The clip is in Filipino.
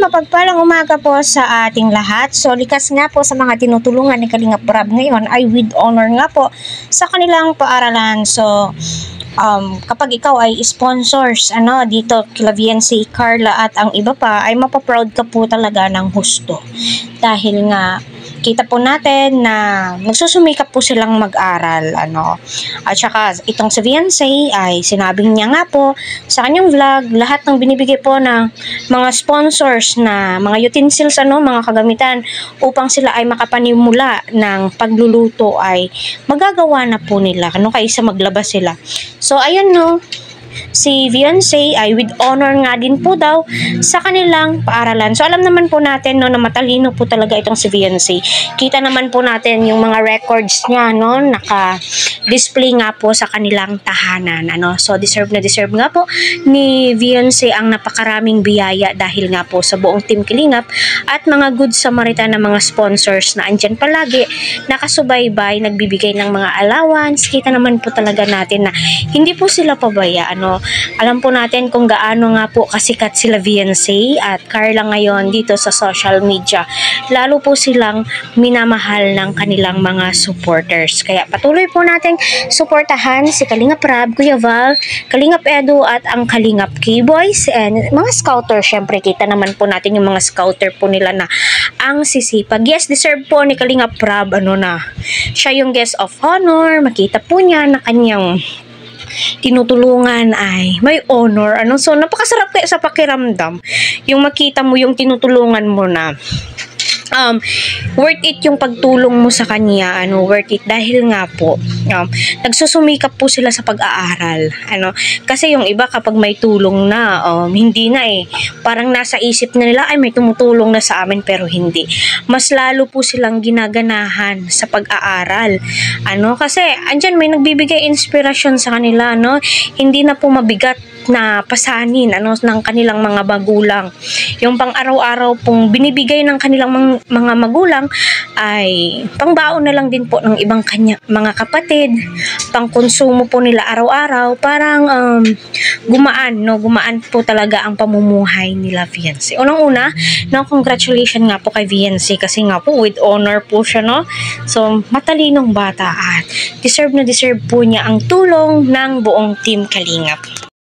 mapagpalang umaga po sa ating lahat. So, likas nga po sa mga tinutulungan ni Kalingap Rab ngayon ay with honor nga po sa kanilang paaralan. So, kapag ikaw ay sponsors dito kila VNC, Carla at ang iba pa, ay mapaproud ka po talaga ng husto. Dahil nga, kita po natin na nagsusumikap po silang mag-aral. At saka itong si VNC ay sinabing niya nga po sa kanyang vlog, lahat ng binibigay po ng mga sponsors na mga utensils, mga kagamitan upang sila ay makapanimula ng pagluluto ay magagawa na po nila kaysa maglabas sila. So ayan si VNC ay with honor nga din po daw sa kanilang paaralan. So alam naman po natin na matalino po talaga itong si VNC. Kita naman po natin yung mga records niya naka-display nga po sa kanilang tahanan. So deserve na deserve nga po ni VNC ang napakaraming biyaya dahil nga po sa buong Team Kalingap at mga good Samaritan na mga sponsors na andyan palagi nakasubaybay, nagbibigay ng mga allowance. Kita naman po talaga natin na hindi po sila pabaya. Alam po natin kung gaano nga po kasikat sila VNC at Carla ngayon dito sa social media. Lalo po silang minamahal ng kanilang mga supporters. Kaya patuloy po nating suportahan si Kalingap Rab, Kuya Val, Kalingap Edu at ang Kalingap K-Boys and mga scouter. Syempre kita naman po natin yung mga scouter po nila na ang sisipag. Yes, deserve po ni Kalingap Rab siya yung guest of honor. Makita po niya na kanyang tinutulungan ay may honor. So napakasarap kaya sa pakiramdam yung makita mo yung tinutulungan mo na worth it yung pagtulong mo sa kanya, worth it dahil nga po nagsusumikap po sila sa pag-aaral. Kasi yung iba kapag may tulong na hindi na parang nasa isip na nila ay may tumutulong na sa amin, pero hindi. Mas lalo po silang ginaganahan sa pag-aaral. Kasi andyan may nagbibigay inspirasyon sa kanila, hindi na po mabigat na pasanin ng kanilang mga magulang. Yung pang araw-araw pong binibigay ng kanilang mga magulang ay pangbaon na lang din po ng ibang mga kapatid, pang konsumo po nila araw-araw. Parang gumaan po talaga ang pamumuhay nila VNC. Unang-una, congratulations nga po kay VNC kasi nga po with honor po siya, So matalinong bata at deserve na deserve po niya ang tulong ng buong Team Kalingap.